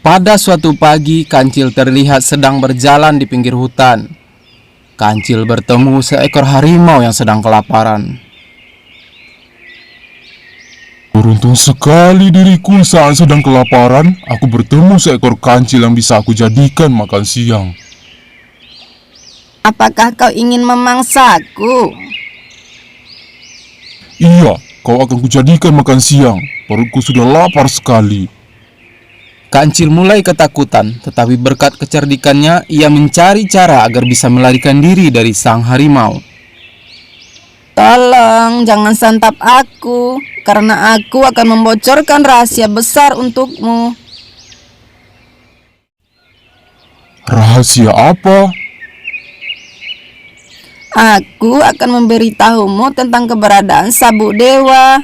Pada suatu pagi, Kancil terlihat sedang berjalan di pinggir hutan. Kancil bertemu seekor harimau yang sedang kelaparan. Beruntung sekali diriku saat sedang kelaparan. Aku bertemu seekor kancil yang bisa aku jadikan makan siang. Apakah kau ingin memangsaku? Iya, kau akan kujadikan makan siang. Perutku sudah lapar sekali. Kancil mulai ketakutan, tetapi berkat kecerdikannya, ia mencari cara agar bisa melarikan diri dari sang harimau. Tolong jangan santap aku, karena aku akan membocorkan rahasia besar untukmu. Rahasia apa? Aku akan memberitahumu tentang keberadaan sabuk dewa.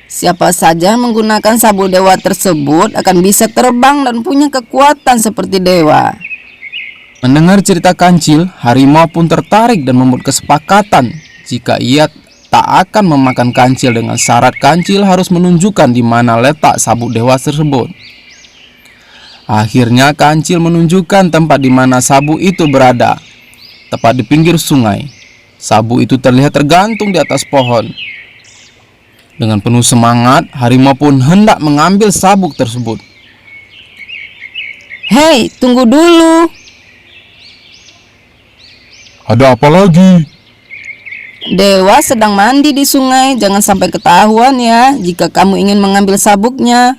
Siapa saja yang menggunakan sabuk dewa tersebut akan bisa terbang dan punya kekuatan seperti dewa. Mendengar cerita Kancil, harimau pun tertarik dan membuat kesepakatan jika ia tak akan memakan Kancil dengan syarat Kancil harus menunjukkan di mana letak sabuk dewa tersebut. Akhirnya Kancil menunjukkan tempat di mana sabuk itu berada, tepat di pinggir sungai. Sabuk itu terlihat tergantung di atas pohon. Dengan penuh semangat, harimau pun hendak mengambil sabuk tersebut. Hei, tunggu dulu. Ada apa lagi? Dewa sedang mandi di sungai. Jangan sampai ketahuan ya jika kamu ingin mengambil sabuknya.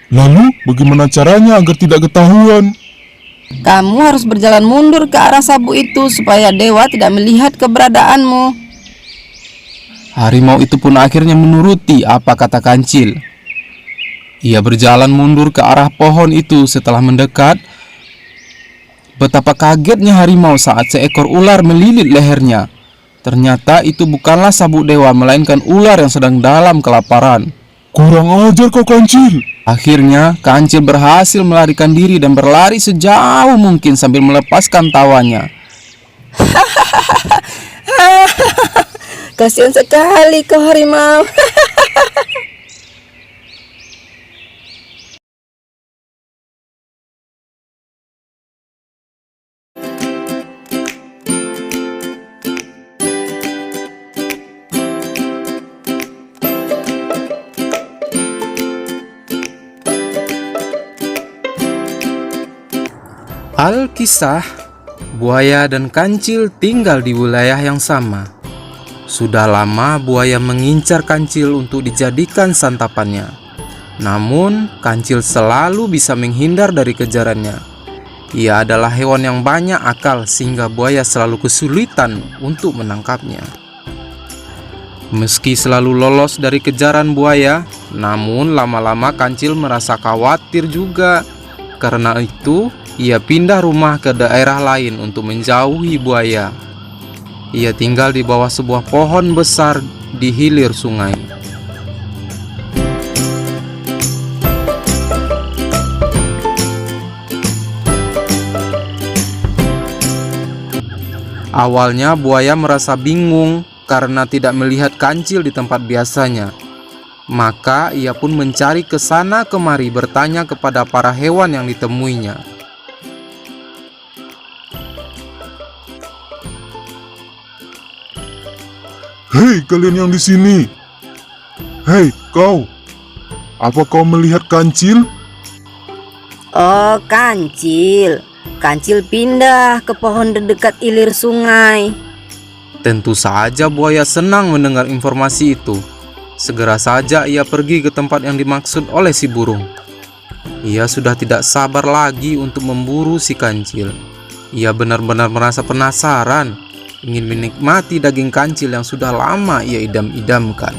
Lalu, bagaimana caranya agar tidak ketahuan? Kamu harus berjalan mundur ke arah sabuk itu supaya dewa tidak melihat keberadaanmu. Harimau itu pun akhirnya menuruti apa kata Kancil. Ia berjalan mundur ke arah pohon itu. Setelah mendekat, betapa kagetnya harimau saat seekor ular melilit lehernya. Ternyata itu bukanlah sabuk dewa, melainkan ular yang sedang dalam kelaparan. Kurang ajar kau Kancil. Akhirnya Kancil berhasil melarikan diri dan berlari sejauh mungkin sambil melepaskan tawanya. Kasihan sekali kau harimau. Alkisah, buaya dan Kancil tinggal di wilayah yang sama. Sudah lama buaya mengincar Kancil untuk dijadikan santapannya. Namun, Kancil selalu bisa menghindar dari kejarannya. Ia adalah hewan yang banyak akal sehingga buaya selalu kesulitan untuk menangkapnya. Meski selalu lolos dari kejaran buaya, namun lama-lama Kancil merasa khawatir juga. Karena itu, ia pindah rumah ke daerah lain untuk menjauhi buaya. Ia tinggal di bawah sebuah pohon besar di hilir sungai. Awalnya buaya merasa bingung karena tidak melihat Kancil di tempat biasanya. Maka ia pun mencari ke sana kemari bertanya kepada para hewan yang ditemuinya. Hei kalian yang di sini. Hei kau. Apa kau melihat Kancil? Oh, Kancil. Kancil pindah ke pohon di dekat ilir sungai. Tentu saja buaya senang mendengar informasi itu. Segera saja ia pergi ke tempat yang dimaksud oleh si burung. Ia sudah tidak sabar lagi untuk memburu si Kancil. Ia benar-benar merasa penasaran, ingin menikmati daging Kancil yang sudah lama ia idam-idamkan.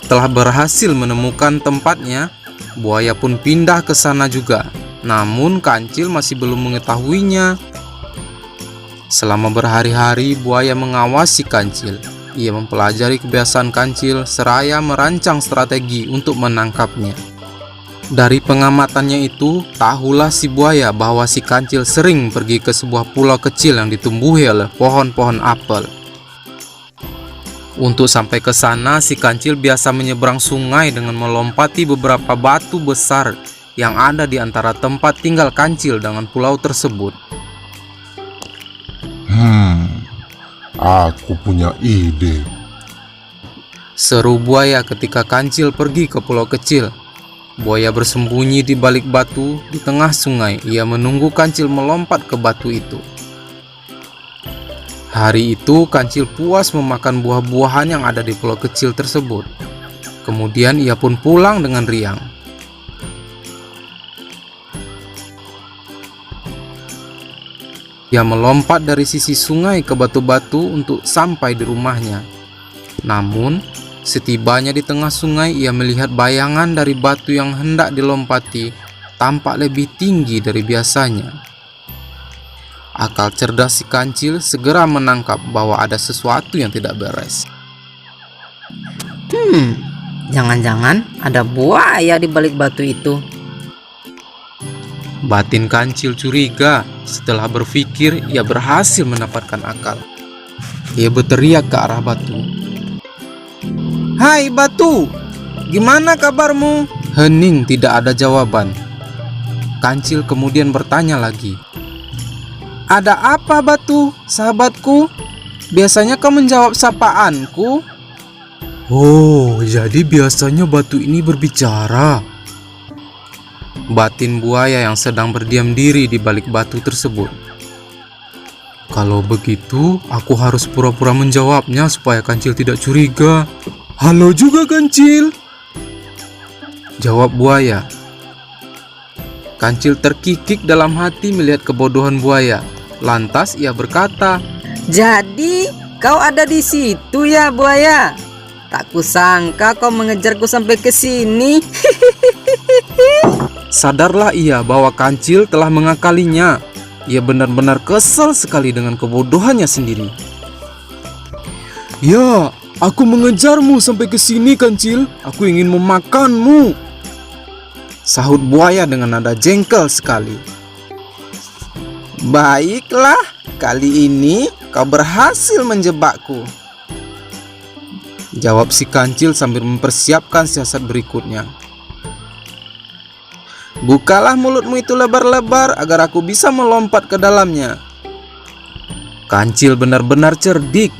Setelah berhasil menemukan tempatnya, buaya pun pindah ke sana juga. Namun Kancil masih belum mengetahuinya. Selama berhari-hari buaya mengawasi Kancil. Ia mempelajari kebiasaan Kancil seraya merancang strategi untuk menangkapnya. Dari pengamatannya itu, tahulah si buaya bahwa si Kancil sering pergi ke sebuah pulau kecil yang ditumbuhi oleh pohon-pohon apel. Untuk sampai ke sana, si kancil biasa menyeberang sungai dengan melompati beberapa batu besar yang ada di antara tempat tinggal kancil dengan pulau tersebut. Aku punya ide. Seru buaya ketika kancil pergi ke pulau kecil. Buaya bersembunyi di balik batu di tengah sungai. Ia menunggu kancil melompat ke batu itu. Hari itu kancil puas memakan buah-buahan yang ada di pulau kecil tersebut. Kemudian ia pun pulang dengan riang. Ia melompat dari sisi sungai ke batu-batu untuk sampai di rumahnya. Namun, setibanya di tengah sungai, ia melihat bayangan dari batu yang hendak dilompati tampak lebih tinggi dari biasanya. Akal cerdas si kancil segera menangkap bahwa ada sesuatu yang tidak beres. Jangan-jangan ada buaya di balik batu itu. Batin kancil curiga. Setelah berpikir, ia berhasil mendapatkan akal. Ia berteriak ke arah batu. "Hai batu, gimana kabarmu?" Hening, tidak ada jawaban. Kancil kemudian bertanya lagi. "Ada apa batu, sahabatku? Biasanya kau menjawab sapaanku." "Oh, jadi biasanya batu ini berbicara." Batin buaya yang sedang berdiam diri di balik batu tersebut. "Kalau begitu, aku harus pura-pura menjawabnya supaya kancil tidak curiga." "Halo juga kancil," jawab buaya. Kancil terkikik dalam hati melihat kebodohan buaya. Lantas ia berkata, Jadi kau ada di situ ya buaya? Tak kusangka kau mengejarku sampai ke sini. Sadarlah ia bahwa kancil telah mengakalinya. Ia benar-benar kesal sekali dengan kebodohannya sendiri. "Ya, aku mengejarmu sampai ke sini kancil. Aku ingin memakanmu," sahut buaya dengan nada jengkel sekali. "Baiklah, kali ini kau berhasil menjebakku," jawab si kancil sambil mempersiapkan siasat berikutnya. "Bukalah mulutmu itu lebar-lebar agar aku bisa melompat ke dalamnya." Kancil benar-benar cerdik.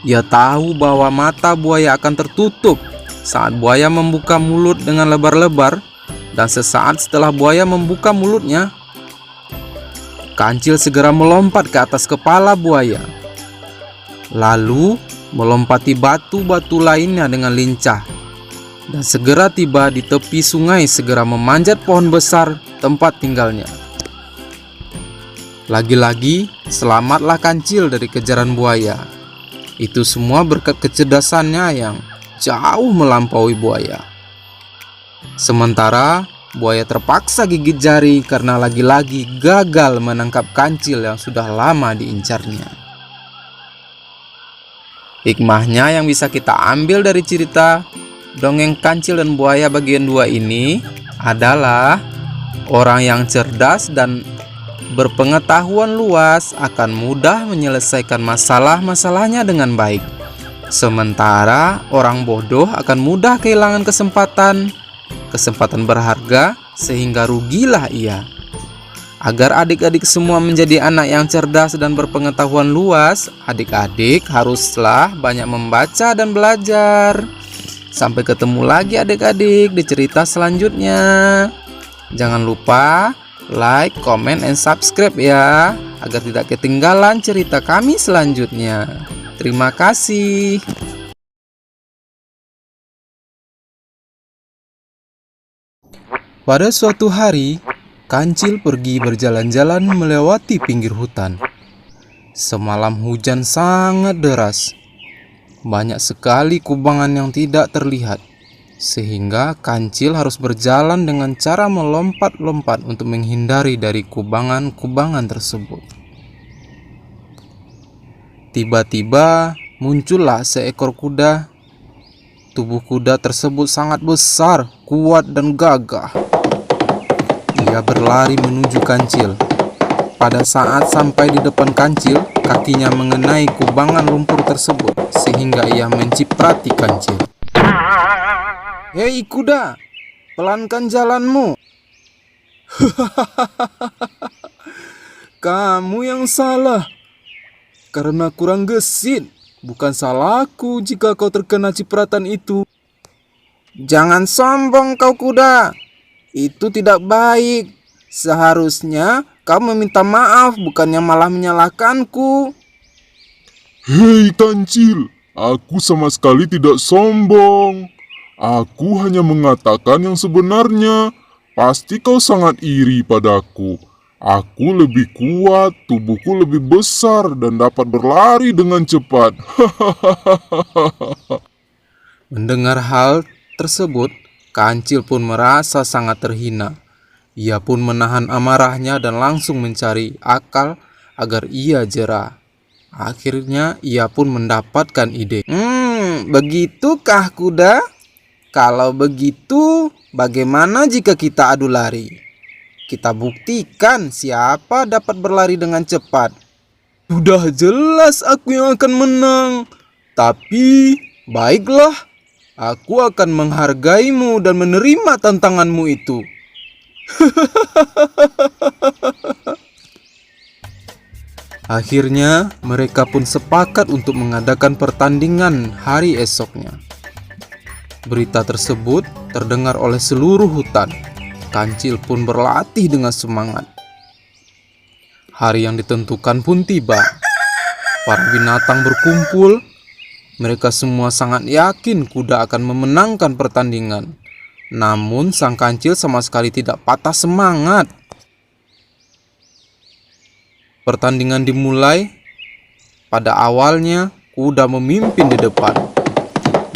Ia tahu bahwa mata buaya akan tertutup saat buaya membuka mulut dengan lebar-lebar, dan sesaat setelah buaya membuka mulutnya, kancil segera melompat ke atas kepala buaya, lalu melompati batu-batu lainnya dengan lincah, dan segera tiba di tepi sungai, segera memanjat pohon besar tempat tinggalnya. Lagi-lagi, selamatlah kancil dari kejaran buaya. Itu semua berkat kecerdasannya yang jauh melampaui buaya. Sementara buaya terpaksa gigit jari karena lagi-lagi gagal menangkap kancil yang sudah lama diincarnya. Hikmahnya yang bisa kita ambil dari cerita dongeng kancil dan buaya bagian 2 ini adalah orang yang cerdas dan berpengetahuan luas akan mudah menyelesaikan masalah-masalahnya dengan baik. Sementara orang bodoh akan mudah kehilangan kesempatan berharga sehingga rugilah ia. Agar adik-adik semua menjadi anak yang cerdas dan berpengetahuan luas, adik-adik haruslah banyak membaca dan belajar. Sampai ketemu lagi adik-adik di cerita selanjutnya. Jangan lupa like, comment, and subscribe ya, agar tidak ketinggalan cerita kami selanjutnya. Terima kasih. Pada suatu hari, kancil pergi berjalan-jalan melewati pinggir hutan. Semalam hujan sangat deras. Banyak sekali kubangan yang tidak terlihat, sehingga kancil harus berjalan dengan cara melompat-lompat untuk menghindari dari kubangan-kubangan tersebut. Tiba-tiba muncullah seekor kuda. Tubuh kuda tersebut sangat besar, kuat, dan gagah. Ia berlari menuju kancil. Pada saat sampai di depan kancil, kakinya mengenai kubangan lumpur tersebut sehingga ia menciprati kancil. "Hei kuda, pelankan jalanmu." "Kamu yang salah, karena kurang gesit. Bukan salahku jika kau terkena cipratan itu." "Jangan sombong kau kuda, itu tidak baik. Seharusnya kau meminta maaf, bukannya malah menyalahkanku." Hei kancil, aku sama sekali tidak sombong. Aku hanya mengatakan yang sebenarnya. Pasti kau sangat iri padaku. Aku lebih kuat, tubuhku lebih besar, dan dapat berlari dengan cepat. Mendengar hal tersebut, kancil pun merasa sangat terhina. Ia pun menahan amarahnya dan langsung mencari akal agar ia jera. Akhirnya ia pun mendapatkan ide. Begitukah kuda? Kalau begitu, bagaimana jika kita adu lari? Kita buktikan siapa dapat berlari dengan cepat." "Sudah jelas aku yang akan menang. Tapi, baiklah, aku akan menghargaimu dan menerima tantanganmu itu." Akhirnya, mereka pun sepakat untuk mengadakan pertandingan hari esoknya. Berita tersebut terdengar oleh seluruh hutan. Kancil pun berlatih dengan semangat. Hari yang ditentukan pun tiba. Para binatang berkumpul. Mereka semua sangat yakin kuda akan memenangkan pertandingan. Namun sang kancil sama sekali tidak patah semangat. Pertandingan dimulai. Pada awalnya kuda memimpin di depan.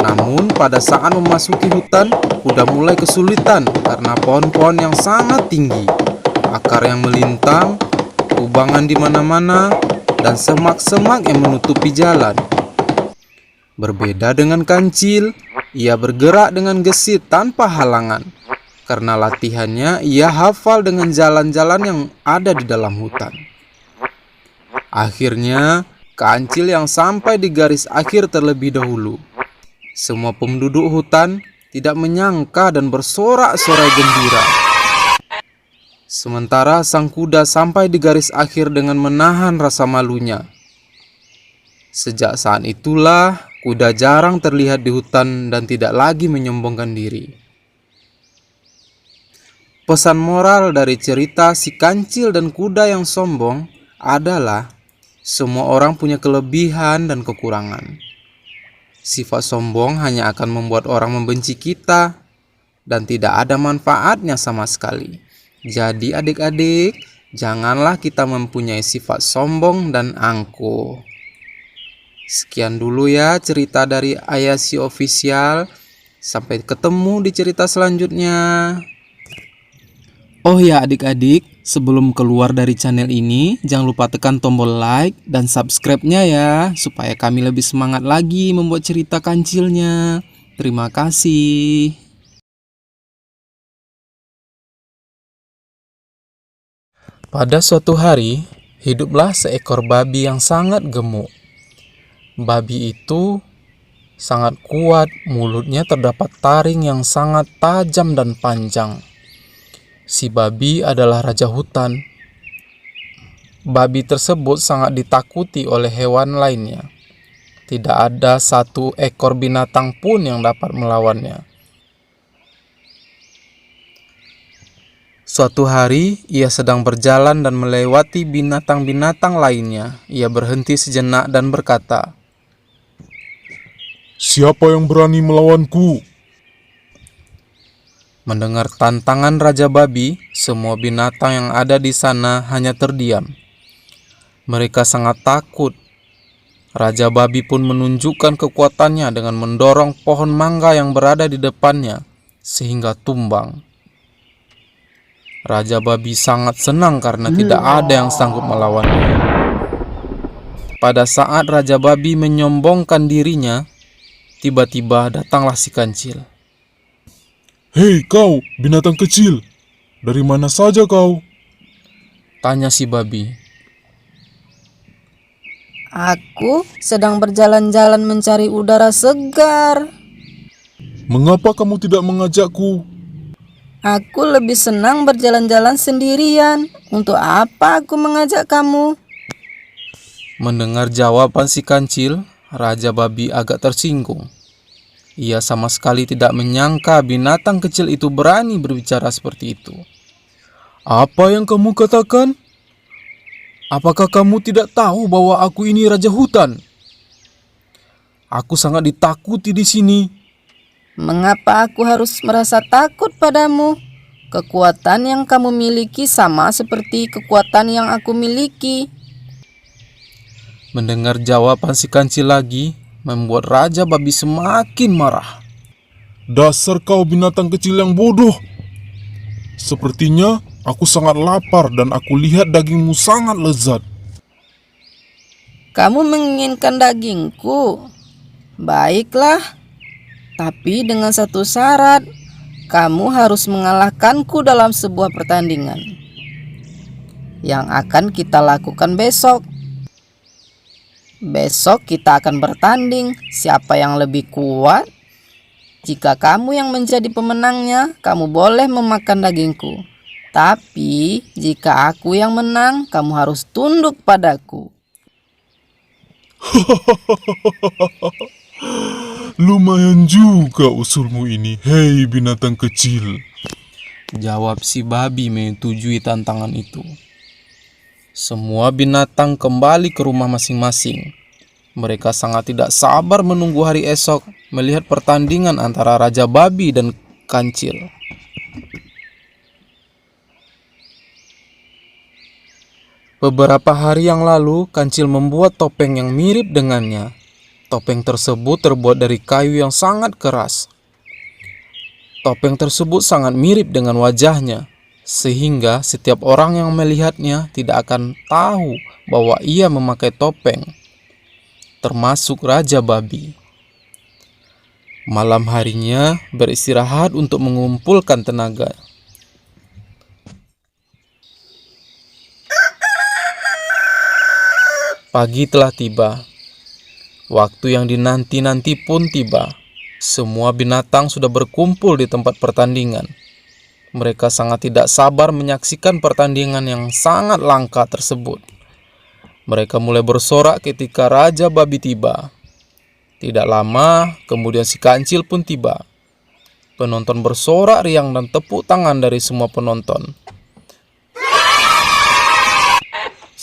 Namun pada saat memasuki hutan, kuda mulai kesulitan karena pohon-pohon yang sangat tinggi, akar yang melintang, kubangan di mana-mana, dan semak-semak yang menutupi jalan. Berbeda dengan kancil, ia bergerak dengan gesit tanpa halangan. Karena latihannya, ia hafal dengan jalan-jalan yang ada di dalam hutan. Akhirnya, kancil yang sampai di garis akhir terlebih dahulu. Semua penduduk hutan tidak menyangka dan bersorak-sorai gembira. Sementara sang kuda sampai di garis akhir dengan menahan rasa malunya. Sejak saat itulah, kuda jarang terlihat di hutan dan tidak lagi menyombongkan diri. Pesan moral dari cerita si kancil dan kuda yang sombong adalah semua orang punya kelebihan dan kekurangan. Sifat sombong hanya akan membuat orang membenci kita dan tidak ada manfaatnya sama sekali. Jadi adik-adik, janganlah kita mempunyai sifat sombong dan angkuh. Sekian dulu ya cerita dari Ayasi Official. Sampai ketemu di cerita selanjutnya. Oh ya adik-adik, sebelum keluar dari channel ini, jangan lupa tekan tombol like dan subscribe-nya ya, supaya kami lebih semangat lagi membuat cerita kancilnya. Terima kasih. Pada suatu hari, hiduplah seekor babi yang sangat gemuk. Babi itu sangat kuat, mulutnya terdapat taring yang sangat tajam dan panjang. Si babi adalah raja hutan. Babi tersebut sangat ditakuti oleh hewan lainnya. Tidak ada satu ekor binatang pun yang dapat melawannya. Suatu hari, ia sedang berjalan dan melewati binatang-binatang lainnya. Ia berhenti sejenak dan berkata, Siapa yang berani melawanku? Mendengar tantangan Raja Babi, semua binatang yang ada di sana hanya terdiam. Mereka sangat takut. Raja Babi pun menunjukkan kekuatannya dengan mendorong pohon mangga yang berada di depannya, sehingga tumbang. Raja Babi sangat senang karena tidak ada yang sanggup melawannya. Pada saat Raja Babi menyombongkan dirinya, tiba-tiba datanglah si kancil. Hei kau, binatang kecil, dari mana saja kau? Tanya si babi. Aku sedang berjalan-jalan mencari udara segar. Mengapa kamu tidak mengajakku? Aku lebih senang berjalan-jalan sendirian. Untuk apa aku mengajak kamu? Mendengar jawaban si kancil, Raja Babi agak tersinggung. Ia sama sekali tidak menyangka binatang kecil itu berani berbicara seperti itu. Apa yang kamu katakan? Apakah kamu tidak tahu bahwa aku ini raja hutan? Aku sangat ditakuti di sini. Mengapa aku harus merasa takut padamu? Kekuatan yang kamu miliki sama seperti kekuatan yang aku miliki. Mendengar jawaban si kancil lagi, membuat Raja Babi semakin marah. Dasar kau binatang kecil yang bodoh. Sepertinya aku sangat lapar dan aku lihat dagingmu sangat lezat. Kamu menginginkan dagingku? Baiklah, tapi dengan satu syarat. Kamu harus mengalahkanku dalam sebuah pertandingan yang akan kita lakukan besok. Besok kita akan bertanding siapa yang lebih kuat. Jika kamu yang menjadi pemenangnya, kamu boleh memakan dagingku. Tapi jika aku yang menang, kamu harus tunduk padaku. Lumayan juga usulmu ini, hei binatang kecil. Jawab si babi menyetujui tantangan itu. Semua binatang kembali ke rumah masing-masing. Mereka sangat tidak sabar menunggu hari esok melihat pertandingan antara Raja Babi dan Kancil. Beberapa hari yang lalu, Kancil membuat topeng yang mirip dengannya. Topeng tersebut terbuat dari kayu yang sangat keras. Topeng tersebut sangat mirip dengan wajahnya, sehingga setiap orang yang melihatnya tidak akan tahu bahwa ia memakai topeng, termasuk Raja Babi. Malam harinya beristirahat untuk mengumpulkan tenaga. Pagi telah tiba. Waktu yang dinanti-nanti pun tiba. Semua binatang sudah berkumpul di tempat pertandingan. Mereka sangat tidak sabar menyaksikan pertandingan yang sangat langka tersebut. Mereka mulai bersorak ketika Raja Babi tiba. Tidak lama, kemudian si Kancil pun tiba. Penonton bersorak riang dan tepuk tangan dari semua penonton.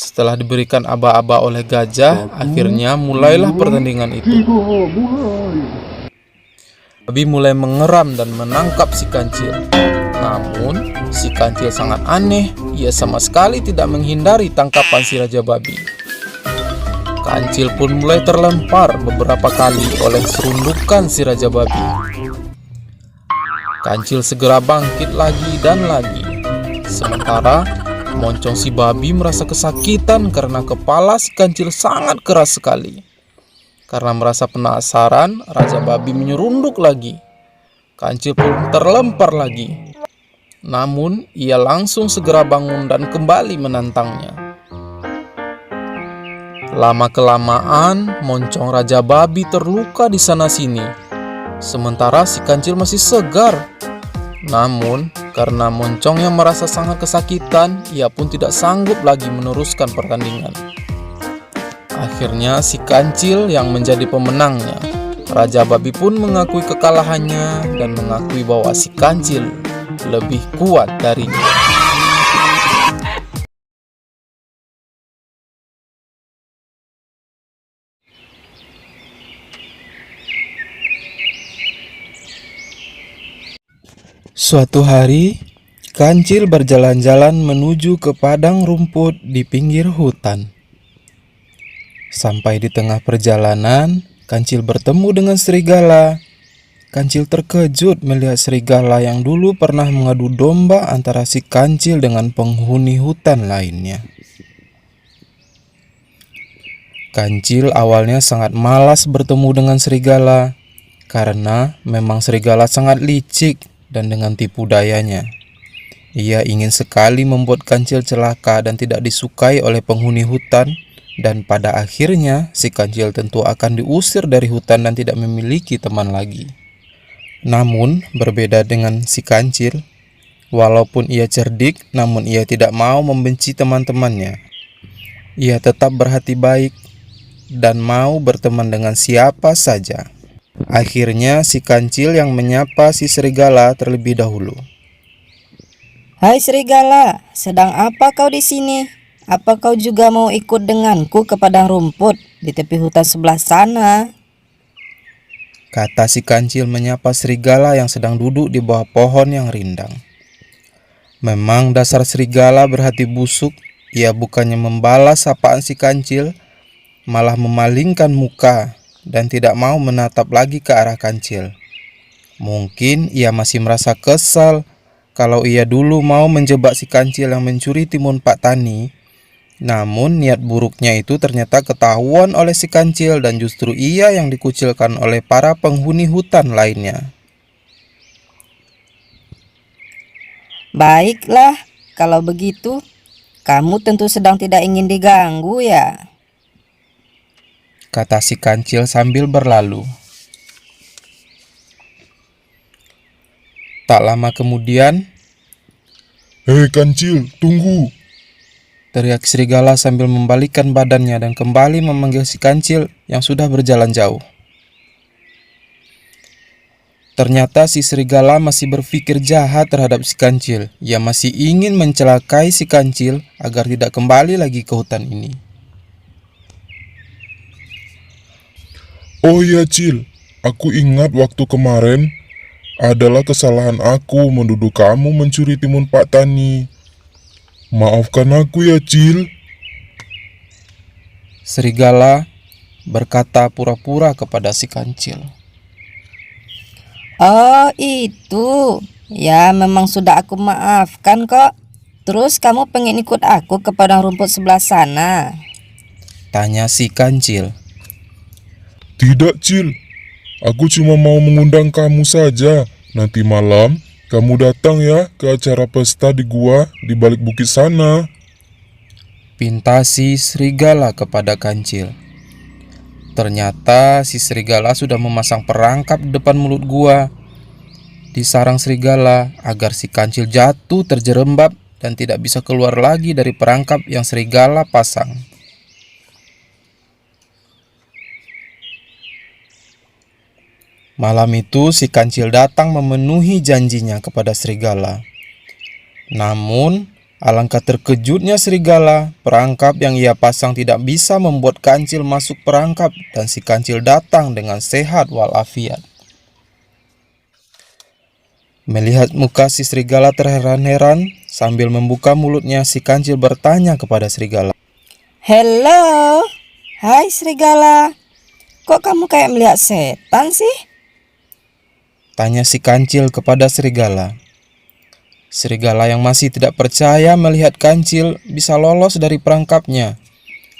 Setelah diberikan aba-aba oleh gajah, akhirnya mulailah pertandingan itu. Babi mulai mengeram dan menangkap si Kancil. Namun, si Kancil sangat aneh. Ia sama sekali tidak menghindari tangkapan si Raja Babi. Kancil pun mulai terlempar beberapa kali oleh serundukan si Raja Babi. Kancil segera bangkit lagi dan lagi. Sementara moncong si babi merasa kesakitan karena kepala si Kancil sangat keras sekali. Karena merasa penasaran, Raja Babi menyerunduk lagi. Kancil pun terlempar lagi. Namun, ia langsung segera bangun dan kembali menantangnya. Lama-kelamaan, moncong Raja Babi terluka di sana-sini. Sementara si Kancil masih segar. Namun, karena moncongnya merasa sangat kesakitan, ia pun tidak sanggup lagi meneruskan pertandingan. Akhirnya si Kancil yang menjadi pemenangnya. Raja Babi pun mengakui kekalahannya dan mengakui bahwa si Kancil lebih kuat darinya. Suatu hari, Kancil berjalan-jalan menuju ke padang rumput di pinggir hutan. Sampai di tengah perjalanan, Kancil bertemu dengan serigala. Kancil terkejut melihat serigala yang dulu pernah mengadu domba antara si Kancil dengan penghuni hutan lainnya. Kancil awalnya sangat malas bertemu dengan serigala, karena memang serigala sangat licik dan dengan tipu dayanya. Ia ingin sekali membuat kancil celaka dan tidak disukai oleh penghuni hutan, dan pada akhirnya si kancil tentu akan diusir dari hutan dan tidak memiliki teman lagi. Namun, berbeda dengan si kancil, walaupun ia cerdik, namun ia tidak mau membenci teman-temannya. Ia tetap berhati baik dan mau berteman dengan siapa saja. Akhirnya si kancil yang menyapa si serigala terlebih dahulu. Hai serigala, sedang apa kau di sini? Apa kau juga mau ikut denganku ke padang rumput di tepi hutan sebelah sana? Kata si kancil menyapa serigala yang sedang duduk di bawah pohon yang rindang. Memang dasar serigala berhati busuk, ia bukannya membalas sapaan si kancil, malah memalingkan muka dan tidak mau menatap lagi ke arah kancil. Mungkin ia masih merasa kesal kalau ia dulu mau menjebak si kancil yang mencuri timun Pak Tani. Namun niat buruknya itu ternyata ketahuan oleh si kancil dan justru ia yang dikucilkan oleh para penghuni hutan lainnya. Baiklah, kalau begitu, kamu tentu sedang tidak ingin diganggu ya? Kata si kancil sambil berlalu. Tak lama kemudian, Hei kancil, tunggu. teriak serigala sambil membalikkan badannya dan kembali memanggil si kancil yang sudah berjalan jauh. Ternyata si serigala masih berpikir jahat terhadap si kancil. Ia masih ingin mencelakai si kancil agar tidak kembali lagi ke hutan ini. Oh iya Cil, aku ingat waktu kemarin adalah kesalahan aku menuduh kamu mencuri timun Pak Tani. Maafkan aku ya Cil. Serigala berkata pura-pura kepada si kancil. Oh itu, ya memang sudah aku maafkan kok. Terus kamu pengen ikut aku ke padang rumput sebelah sana? Tanya si kancil. Tidak Cil, aku cuma mau mengundang kamu saja. Nanti malam kamu datang ya ke acara pesta di gua di balik bukit sana. Pinta si serigala kepada kancil. Ternyata si serigala sudah memasang perangkap di depan mulut gua di sarang serigala agar si kancil jatuh terjerembab dan tidak bisa keluar lagi dari perangkap yang serigala pasang. Malam itu si kancil datang memenuhi janjinya kepada serigala. Namun, alangkah terkejutnya serigala, perangkap yang ia pasang tidak bisa membuat kancil masuk perangkap dan si kancil datang dengan sehat walafiat. Melihat muka si serigala terheran-heran, sambil membuka mulutnya si kancil bertanya kepada serigala. Hello, hai serigala. Kok kamu kayak melihat setan sih? Tanya si kancil kepada serigala. Serigala yang masih tidak percaya melihat kancil bisa lolos dari perangkapnya,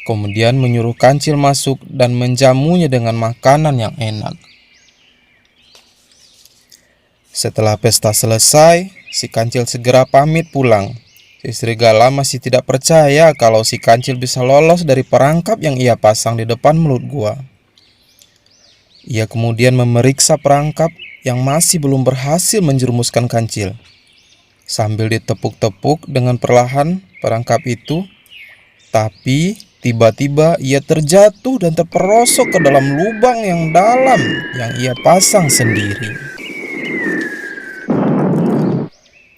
kemudian menyuruh kancil masuk dan menjamunya dengan makanan yang enak. Setelah pesta selesai, si kancil segera pamit pulang. Si serigala masih tidak percaya kalau si kancil bisa lolos dari perangkap yang ia pasang di depan mulut gua. Ia kemudian memeriksa perangkap yang masih belum berhasil menjerumuskan kancil. Sambil ditepuk-tepuk dengan perlahan perangkap itu, tapi tiba-tiba ia terjatuh dan terperosok ke dalam lubang yang dalam yang ia pasang sendiri.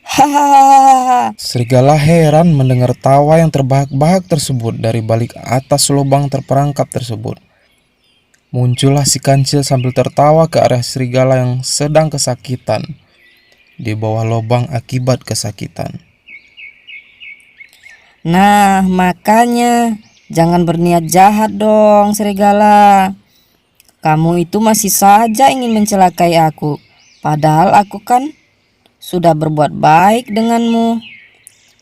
Hahaha. Serigala heran mendengar tawa yang terbahak-bahak tersebut dari balik atas lubang terperangkap tersebut. Muncullah si kancil sambil tertawa ke arah serigala yang sedang kesakitan di bawah lubang akibat kesakitan. Nah, makanya jangan berniat jahat dong, serigala. Kamu itu masih saja ingin mencelakai aku, padahal aku kan sudah berbuat baik denganmu.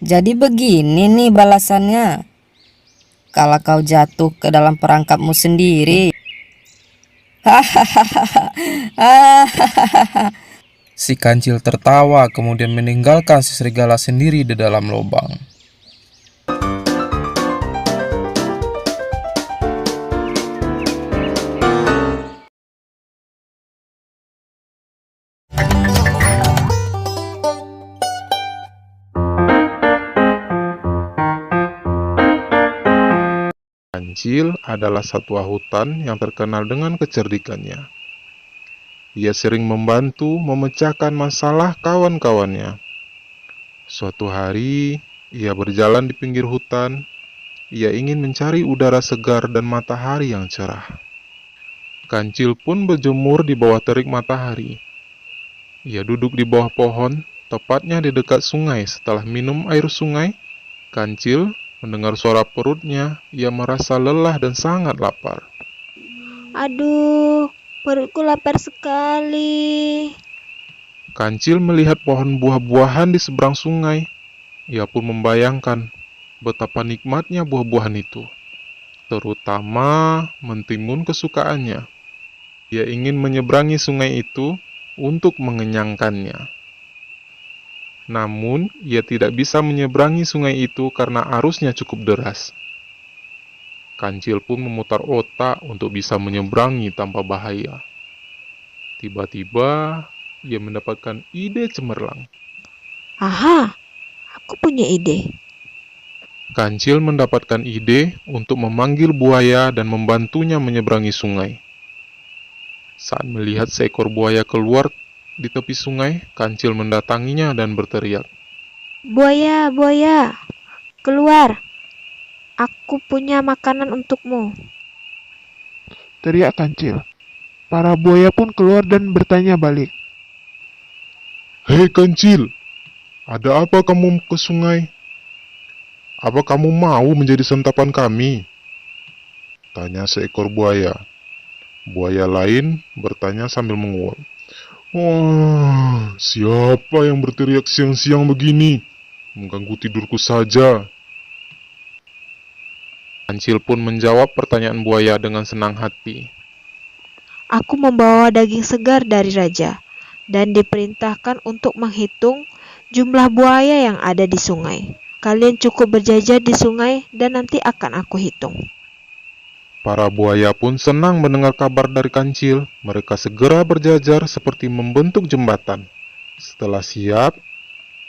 Jadi begini nih balasannya. Kalau kau jatuh ke dalam perangkapmu sendiri. Si kancil tertawa kemudian meninggalkan si serigala sendiri di dalam lubang. Kancil adalah satwa hutan yang terkenal dengan kecerdikannya. Ia sering membantu memecahkan masalah kawan-kawannya. Suatu hari, ia berjalan di pinggir hutan. Ia ingin mencari udara segar dan matahari yang cerah. Kancil pun berjemur di bawah terik matahari. Ia duduk di bawah pohon, tepatnya di dekat sungai. Setelah minum air sungai, Kancil mendengar suara perutnya. Ia merasa lelah dan sangat lapar. Aduh, perutku lapar sekali. Kancil melihat pohon buah-buahan di seberang sungai. Ia pun membayangkan betapa nikmatnya buah-buahan itu, terutama mentimun kesukaannya. Ia ingin menyeberangi sungai itu untuk mengenyangkannya. Namun, ia tidak bisa menyeberangi sungai itu karena arusnya cukup deras. Kancil pun memutar otak untuk bisa menyeberangi tanpa bahaya. Tiba-tiba, ia mendapatkan ide cemerlang. Aha, aku punya ide. Kancil mendapatkan ide untuk memanggil buaya dan membantunya menyeberangi sungai. Saat melihat seekor buaya keluar di tepi sungai, Kancil mendatanginya dan berteriak, Buaya, buaya, keluar. Aku punya makanan untukmu. Teriak Kancil. Para buaya pun keluar dan bertanya balik. "Hei Kancil, ada apa kamu ke sungai? Apa kamu mau menjadi santapan kami?" tanya seekor buaya. Buaya lain bertanya sambil menguap. "Wah, siapa yang berteriak siang-siang begini? Mengganggu tidurku saja." Kancil pun menjawab pertanyaan buaya dengan senang hati. Aku membawa daging segar dari raja dan diperintahkan untuk menghitung jumlah buaya yang ada di sungai. Kalian cukup berjajar di sungai dan nanti akan aku hitung. Para buaya pun senang mendengar kabar dari Kancil. Mereka segera berjajar seperti membentuk jembatan. Setelah siap,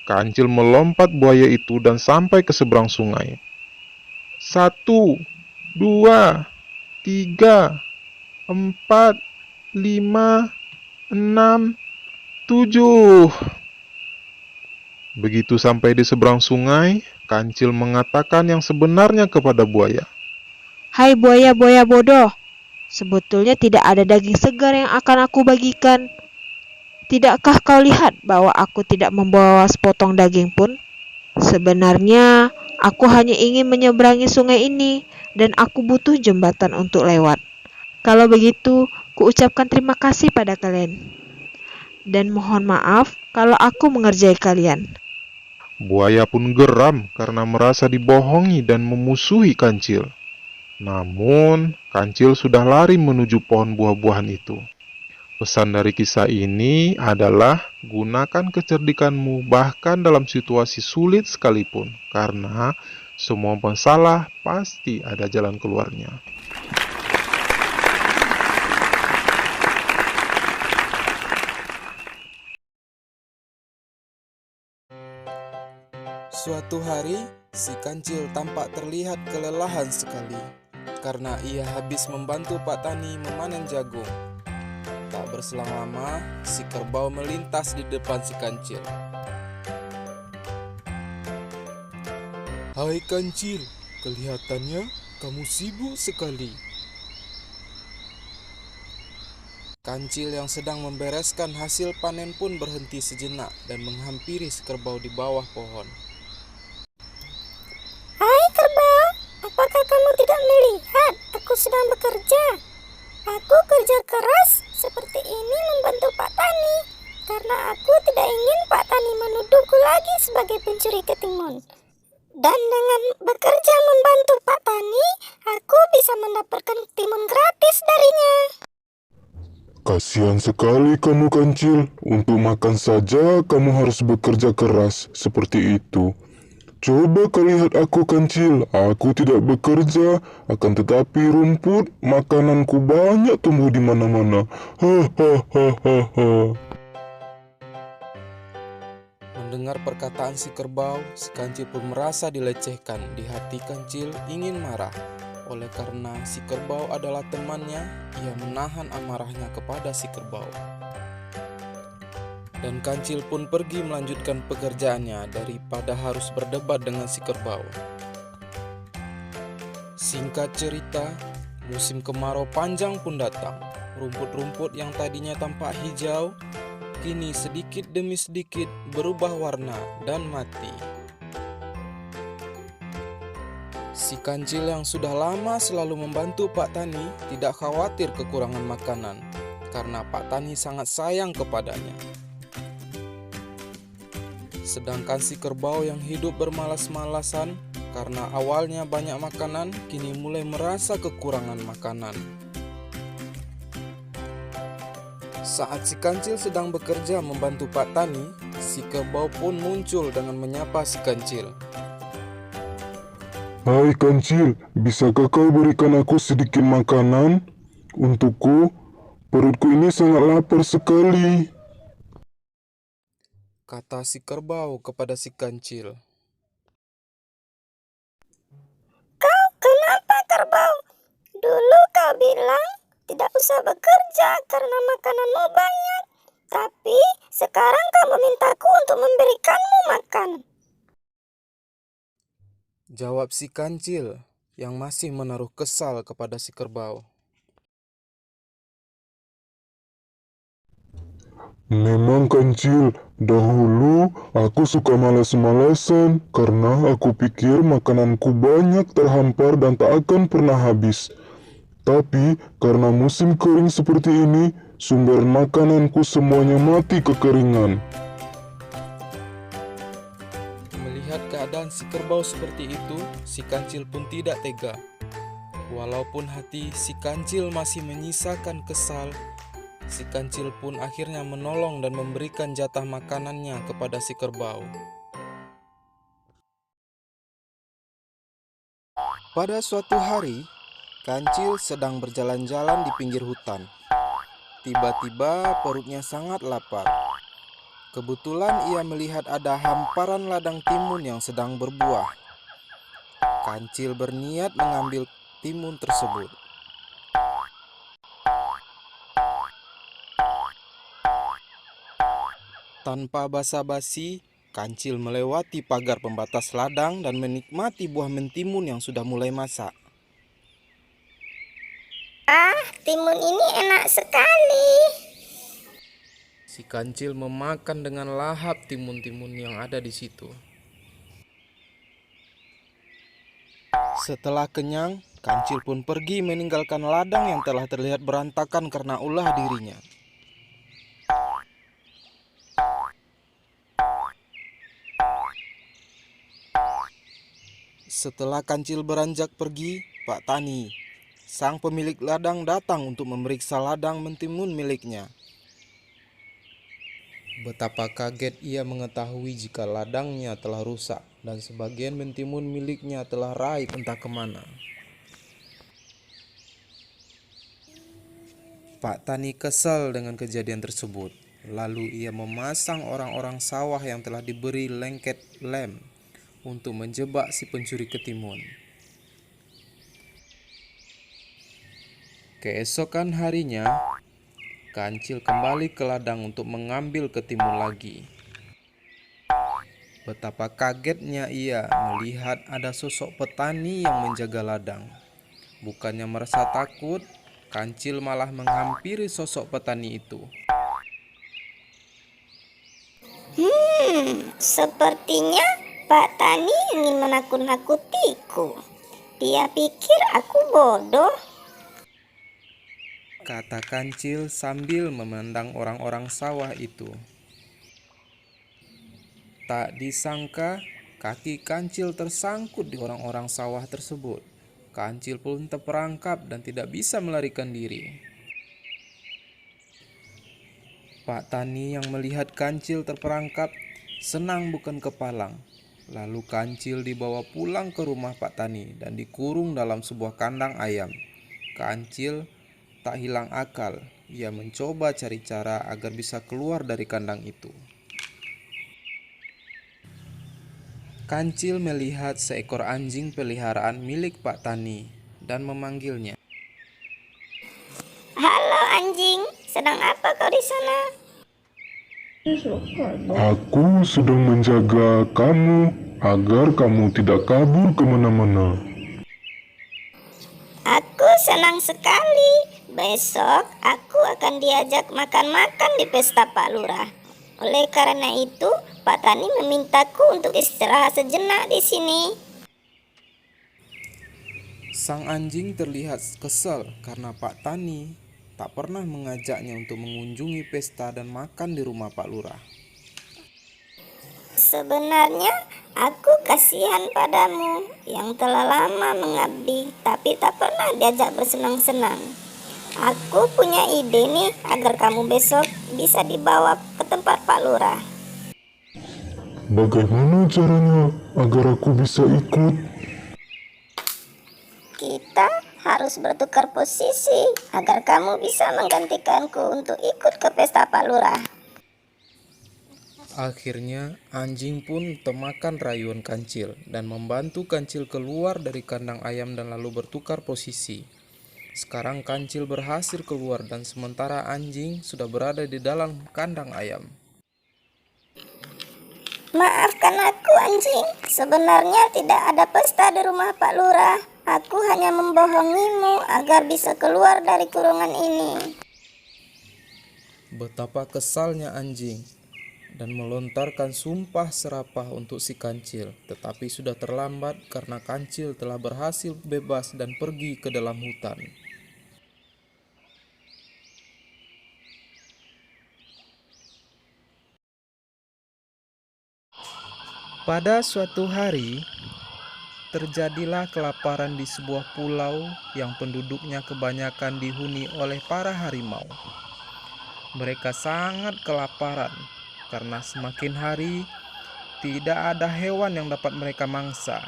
Kancil melompat buaya itu dan sampai ke seberang sungai. 1, 2, 3, 4, 5, 6, 7. Begitu sampai di seberang sungai, Kancil mengatakan yang sebenarnya kepada buaya. Hai buaya-buaya bodoh, sebetulnya tidak ada daging segar yang akan aku bagikan. Tidakkah kau lihat bahwa aku tidak membawa sepotong daging pun? Sebenarnya, aku hanya ingin menyeberangi sungai ini dan aku butuh jembatan untuk lewat. Kalau begitu, kuucapkan terima kasih pada kalian. Dan mohon maaf kalau aku mengerjai kalian. Buaya pun geram karena merasa dibohongi dan memusuhi Kancil. Namun, Kancil sudah lari menuju pohon buah-buahan itu. Pesan dari kisah ini adalah gunakan kecerdikanmu bahkan dalam situasi sulit sekalipun, karena semua masalah pasti ada jalan keluarnya. Suatu hari, si kancil tampak terlihat kelelahan sekali karena ia habis membantu Pak Tani memanen jagung. Tak berselang lama, si kerbau melintas di depan si kancil. "Hai kancil, kelihatannya kamu sibuk sekali." Kancil yang sedang membereskan hasil panen pun berhenti sejenak dan menghampiri si kerbau di bawah pohon. Hai kerbau, apakah kamu tidak melihat aku sedang bekerja? Aku kerja keras seperti ini membantu Pak Tani, karena aku tidak ingin Pak Tani menuduhku lagi sebagai pencuri ketimun. Dan dengan bekerja membantu Pak Tani, aku bisa mendapatkan timun gratis darinya. Kasihan sekali kamu Kancil, untuk makan saja kamu harus bekerja keras seperti itu. Coba kau lihat aku Kancil, aku tidak bekerja, akan tetapi rumput makananku banyak tumbuh di mana-mana. Hahaha. Mendengar perkataan si kerbau, si kancil pun merasa dilecehkan. Di hati kancil ingin marah. Oleh karena si kerbau adalah temannya, ia menahan amarahnya kepada si kerbau. Dan kancil pun pergi melanjutkan pekerjaannya daripada harus berdebat dengan si kerbau. Singkat cerita, musim kemarau panjang pun datang. Rumput-rumput yang tadinya tampak hijau, kini sedikit demi sedikit berubah warna dan mati. Si kancil yang sudah lama selalu membantu Pak Tani tidak khawatir kekurangan makanan, karena Pak Tani sangat sayang kepadanya. Sedangkan si kerbau yang hidup bermalas-malasan karena awalnya banyak makanan, kini mulai merasa kekurangan makanan. Saat si kancil sedang bekerja membantu Pak Tani, si kerbau pun muncul dengan menyapa si kancil. Hai Kancil, bisakah kau berikan aku sedikit makanan untukku? Perutku ini sangat lapar sekali. Kata si kerbau kepada si kancil. Kenapa kerbau? Dulu kau bilang tidak usah bekerja karena makananmu banyak. Tapi sekarang kau memintaku untuk memberikanmu makan. Jawab si kancil yang masih menaruh kesal kepada si kerbau. Memang Kancil, dahulu aku suka malas-malasan karena aku pikir makananku banyak terhampar dan tak akan pernah habis. Tapi karena musim kering seperti ini, sumber makananku semuanya mati kekeringan. Melihat keadaan si kerbau seperti itu, si kancil pun tidak tega. Walaupun hati si kancil masih menyisakan kesal, si kancil pun akhirnya menolong dan memberikan jatah makanannya kepada si kerbau. Pada suatu hari, kancil sedang berjalan-jalan di pinggir hutan. Tiba-tiba perutnya sangat lapar. Kebetulan ia melihat ada hamparan ladang timun yang sedang berbuah. Kancil berniat mengambil timun tersebut. Tanpa basa-basi, kancil melewati pagar pembatas ladang dan menikmati buah mentimun yang sudah mulai masak. Timun ini enak sekali. Si kancil memakan dengan lahap timun-timun yang ada di situ. Setelah kenyang, kancil pun pergi meninggalkan ladang yang telah terlihat berantakan karena ulah dirinya. Setelah kancil beranjak pergi, Pak Tani, sang pemilik ladang, datang untuk memeriksa ladang mentimun miliknya. Betapa kaget ia mengetahui jika ladangnya telah rusak dan sebagian mentimun miliknya telah raib entah kemana. Pak Tani kesal dengan kejadian tersebut. Lalu ia memasang orang-orang sawah yang telah diberi lengket lem untuk menjebak si pencuri ketimun. Keesokan harinya, kancil kembali ke ladang untuk mengambil ketimun lagi. Betapa kagetnya ia melihat ada sosok petani yang menjaga ladang. Bukannya merasa takut, kancil malah menghampiri sosok petani itu. Sepertinya Pak Tani ingin menakut-nakutiku. Dia pikir aku bodoh. Kata kancil sambil memandang orang-orang sawah itu. Tak disangka, kaki kancil tersangkut di orang-orang sawah tersebut. Kancil pun terperangkap dan tidak bisa melarikan diri. Pak Tani yang melihat kancil terperangkap senang bukan kepalang. Lalu kancil dibawa pulang ke rumah Pak Tani dan dikurung dalam sebuah kandang ayam. Kancil tak hilang akal. Ia mencoba cari cara agar bisa keluar dari kandang itu. Kancil melihat seekor anjing peliharaan milik Pak Tani dan memanggilnya. Halo anjing, sedang apa kau di sana? Aku sedang menjaga kamu agar kamu tidak kabur kemana-mana. Aku senang sekali. Besok aku akan diajak makan-makan di pesta Pak Lurah. Oleh karena itu, Pak Tani memintaku untuk istirahat sejenak di sini. Sang anjing terlihat kesal karena Pak Tani tak pernah mengajaknya untuk mengunjungi pesta dan makan di rumah Pak Lurah. Sebenarnya aku kasihan padamu yang telah lama mengabdi tapi tak pernah diajak bersenang-senang. Aku punya ide nih agar kamu besok bisa dibawa ke tempat Pak Lurah. Bagaimana caranya agar aku bisa ikut? Kita harus bertukar posisi agar kamu bisa menggantikanku untuk ikut ke pesta Pak Lurah. Akhirnya anjing pun temakan rayuan kancil dan membantu kancil keluar dari kandang ayam dan lalu bertukar posisi. Sekarang kancil berhasil keluar dan sementara anjing sudah berada di dalam kandang ayam. Maafkan aku anjing, sebenarnya tidak ada pesta di rumah Pak Lurah. Aku hanya membohongimu agar bisa keluar dari kurungan ini. Betapa kesalnya anjing dan melontarkan sumpah serapah untuk si kancil, tetapi sudah terlambat karena kancil telah berhasil bebas dan pergi ke dalam hutan. Pada suatu hari, terjadilah kelaparan di sebuah pulau yang penduduknya kebanyakan dihuni oleh para harimau. Mereka sangat kelaparan karena semakin hari tidak ada hewan yang dapat mereka mangsa.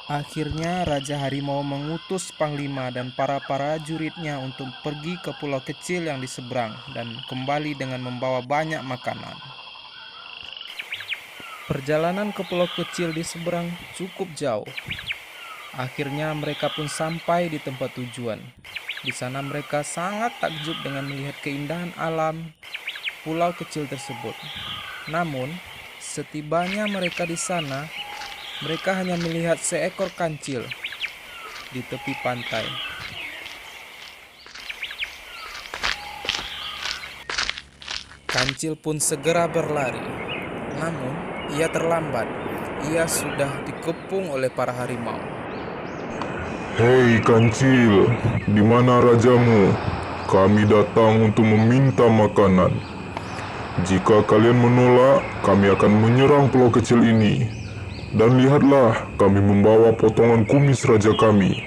Akhirnya Raja Harimau mengutus Panglima dan para prajuritnya untuk pergi ke pulau kecil yang di seberang dan kembali dengan membawa banyak makanan. Perjalanan ke pulau kecil di seberang cukup jauh. Akhirnya mereka pun sampai di tempat tujuan. Di sana mereka sangat takjub dengan melihat keindahan alam pulau kecil tersebut. Namun, setibanya mereka di sana, mereka hanya melihat seekor kancil di tepi pantai. Kancil pun segera berlari. Namun, ia terlambat. Ia sudah dikepung oleh para harimau. Hei kancil, di mana rajamu? Kami datang untuk meminta makanan. Jika kalian menolak, kami akan menyerang pulau kecil ini. Dan lihatlah, kami membawa potongan kumis raja kami.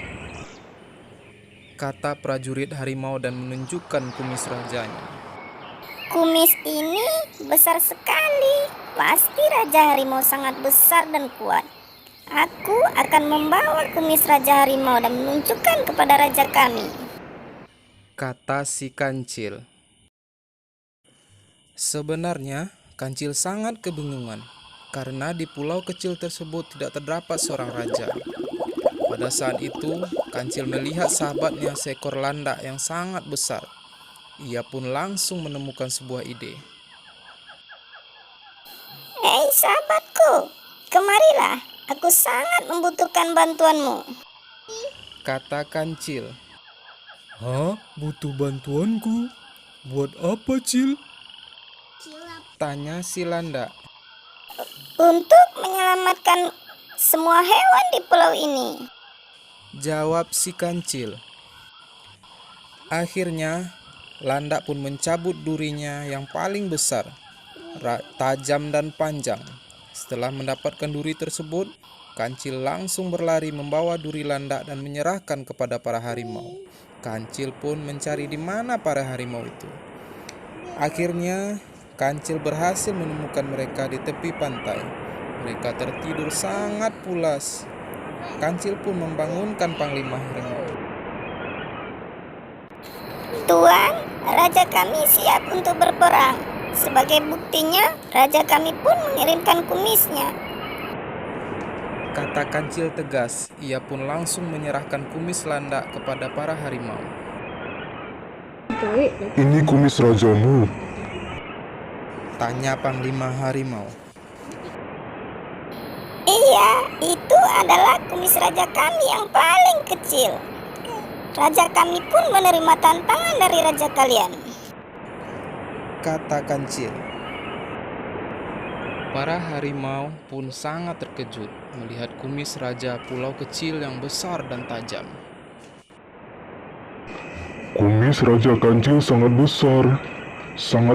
Kata prajurit harimau dan menunjukkan kumis rajanya. Kumis ini besar sekali. Pasti Raja Harimau sangat besar dan kuat. Aku akan membawa kumis Raja Harimau dan menunjukkan kepada raja kami. Kata si kancil. Sebenarnya, kancil sangat kebingungan karena di pulau kecil tersebut tidak terdapat seorang raja. Pada saat itu, kancil melihat sahabatnya seekor landak yang sangat besar. Ia pun langsung menemukan sebuah ide. Hei sahabatku, kemarilah. Aku sangat membutuhkan bantuanmu. Kata kancil. Hah? Butuh bantuanku? Buat apa, Cil? Tanya si landak. Untuk menyelamatkan semua hewan di pulau ini. Jawab si kancil. Akhirnya, landak pun mencabut durinya yang paling besar, tajam dan panjang. Setelah mendapatkan duri tersebut, Kancil langsung berlari membawa duri landak dan menyerahkan kepada para harimau. Kancil pun mencari di mana para harimau itu. Akhirnya, Kancil berhasil menemukan mereka di tepi pantai. Mereka tertidur sangat pulas. Kancil pun membangunkan Panglima Harimau. Tuan, raja kami siap untuk berperang. Sebagai buktinya, raja kami pun mengirimkan kumisnya. Kata Kancil tegas, ia pun langsung menyerahkan kumis landak kepada para harimau. Ini kumis rajamu. Tanya Panglima Harimau. Iya, itu adalah kumis raja kami yang paling kecil. Raja kami pun menerima tantangan dari raja kalian. Kata Kancil. Para harimau pun sangat terkejut melihat kumis raja pulau kecil yang besar dan tajam. Kumis Raja Kancil sangat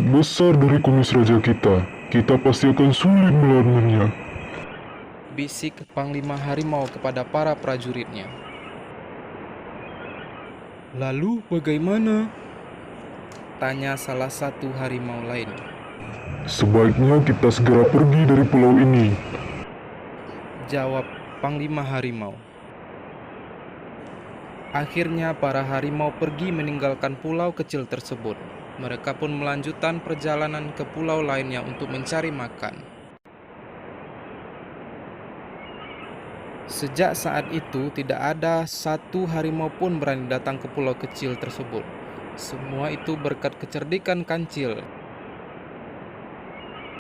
besar dari kumis raja kita. Kita pasti akan sulit melawannya. Bisik Panglima Harimau kepada para prajuritnya. Lalu bagaimana? Tanya salah satu harimau lain. Sebaiknya kita segera pergi dari pulau ini. Jawab Panglima Harimau. Akhirnya para harimau pergi meninggalkan pulau kecil tersebut. Mereka pun melanjutkan perjalanan ke pulau lainnya untuk mencari makan. Sejak saat itu tidak ada satu harimau pun berani datang ke pulau kecil tersebut. Semua itu berkat kecerdikan Kancil.